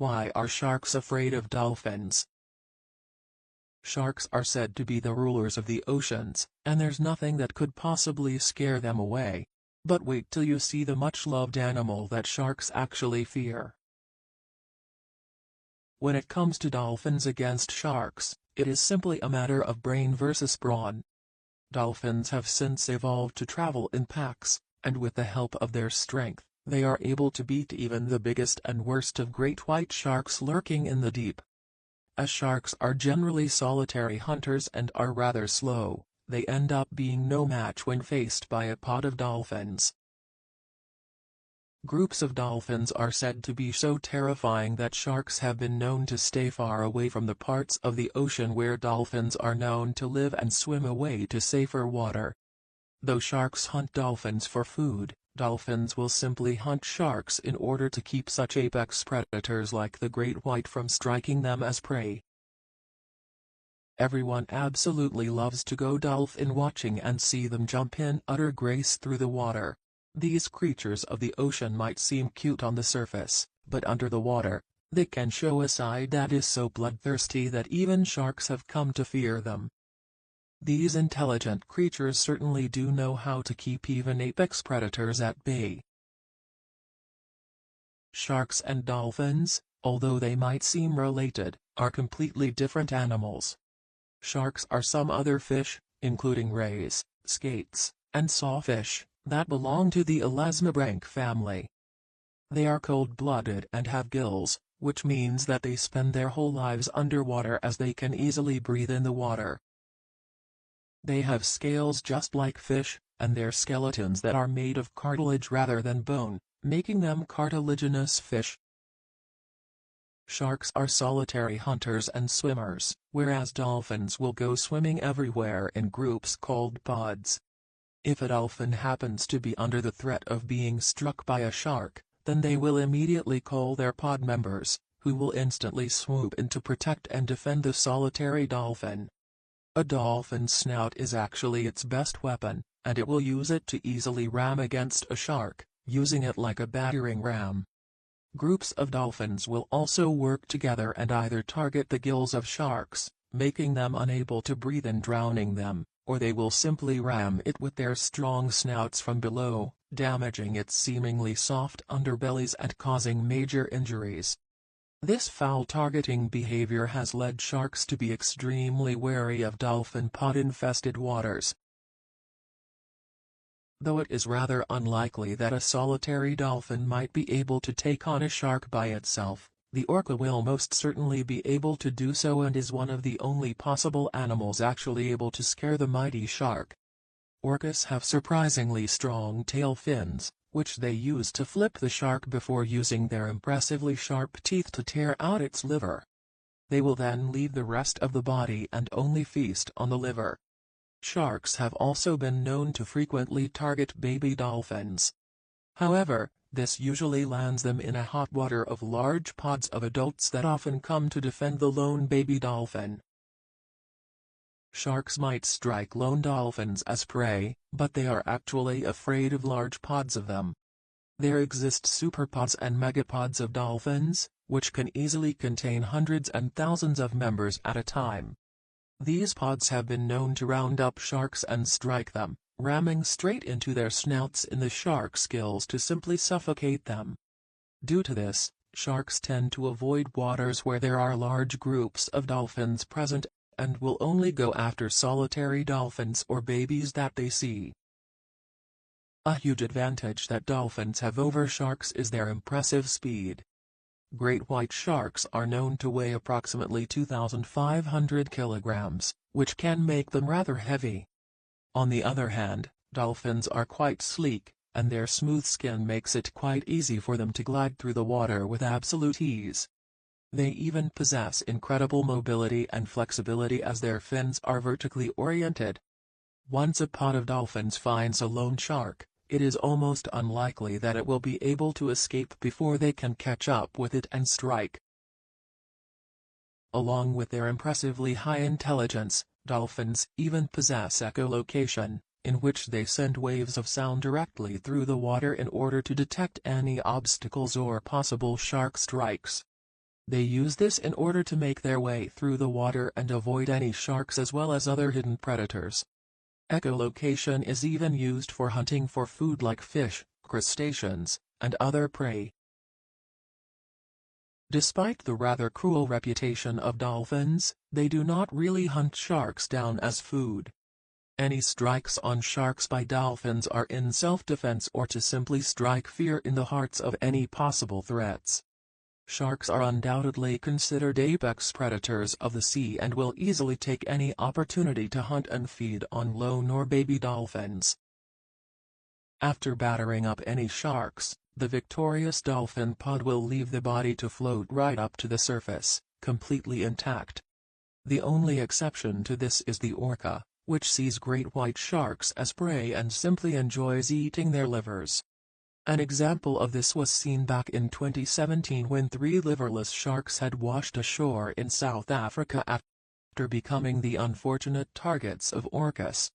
Why are sharks afraid of dolphins? Sharks are said to be the rulers of the oceans, and there's nothing that could possibly scare them away. But wait till you see the much-loved animal that sharks actually fear. When it comes to dolphins against sharks, it is simply a matter of brain versus brawn. Dolphins have since evolved to travel in packs, and with the help of their strength, they are able to beat even the biggest and worst of great white sharks lurking in the deep. As sharks are generally solitary hunters and are rather slow, they end up being no match when faced by a pod of dolphins. Groups of dolphins are said to be so terrifying that sharks have been known to stay far away from the parts of the ocean where dolphins are known to live and swim away to safer water. Though sharks hunt dolphins for food, dolphins will simply hunt sharks in order to keep such apex predators like the great white from striking them as prey. Everyone absolutely loves to go dolphin watching and see them jump in utter grace through the water. These creatures of the ocean might seem cute on the surface, but under the water, they can show a side that is so bloodthirsty that even sharks have come to fear them. These intelligent creatures certainly do know how to keep even apex predators at bay. Sharks and dolphins, although they might seem related, are completely different animals. Sharks are some other fish, including rays, skates, and sawfish, that belong to the elasmobranch family. They are cold-blooded and have gills, which means that they spend their whole lives underwater as they can easily breathe in the water. They have scales just like fish, and their skeletons that are made of cartilage rather than bone, making them cartilaginous fish. Sharks are solitary hunters and swimmers, whereas dolphins will go swimming everywhere in groups called pods. If a dolphin happens to be under the threat of being struck by a shark, then they will immediately call their pod members, who will instantly swoop in to protect and defend the solitary dolphin. A dolphin's snout is actually its best weapon, and it will use it to easily ram against a shark, using it like a battering ram. Groups of dolphins will also work together and either target the gills of sharks, making them unable to breathe and drowning them, or they will simply ram it with their strong snouts from below, damaging its seemingly soft underbellies and causing major injuries. This foul targeting behavior has led sharks to be extremely wary of dolphin pod-infested waters. Though it is rather unlikely that a solitary dolphin might be able to take on a shark by itself, the orca will most certainly be able to do so and is one of the only possible animals actually able to scare the mighty shark. Orcas have surprisingly strong tail fins, which they use to flip the shark before using their impressively sharp teeth to tear out its liver. They will then leave the rest of the body and only feast on the liver. Sharks have also been known to frequently target baby dolphins. However, this usually lands them in a hot water of large pods of adults that often come to defend the lone baby dolphin. Sharks might strike lone dolphins as prey, but they are actually afraid of large pods of them. There exist superpods and megapods of dolphins, which can easily contain hundreds and thousands of members at a time. These pods have been known to round up sharks and strike them, ramming straight into their snouts in the shark's gills to simply suffocate them. Due to this, sharks tend to avoid waters where there are large groups of dolphins present, and will only go after solitary dolphins or babies that they see. A huge advantage that dolphins have over sharks is their impressive speed. Great white sharks are known to weigh approximately 2,500 kilograms, which can make them rather heavy. On the other hand, dolphins are quite sleek, and their smooth skin makes it quite easy for them to glide through the water with absolute ease. They even possess incredible mobility and flexibility as their fins are vertically oriented. Once a pod of dolphins finds a lone shark, it is almost unlikely that it will be able to escape before they can catch up with it and strike. Along with their impressively high intelligence, dolphins even possess echolocation, in which they send waves of sound directly through the water in order to detect any obstacles or possible shark strikes. They use this in order to make their way through the water and avoid any sharks as well as other hidden predators. Echolocation is even used for hunting for food like fish, crustaceans, and other prey. Despite the rather cruel reputation of dolphins, they do not really hunt sharks down as food. Any strikes on sharks by dolphins are in self-defense or to simply strike fear in the hearts of any possible threats. Sharks are undoubtedly considered apex predators of the sea and will easily take any opportunity to hunt and feed on lone or baby dolphins. After battering up any sharks, the victorious dolphin pod will leave the body to float right up to the surface, completely intact. The only exception to this is the orca, which sees great white sharks as prey and simply enjoys eating their livers. An example of this was seen back in 2017 when 3 liverless sharks had washed ashore in South Africa after becoming the unfortunate targets of orcas.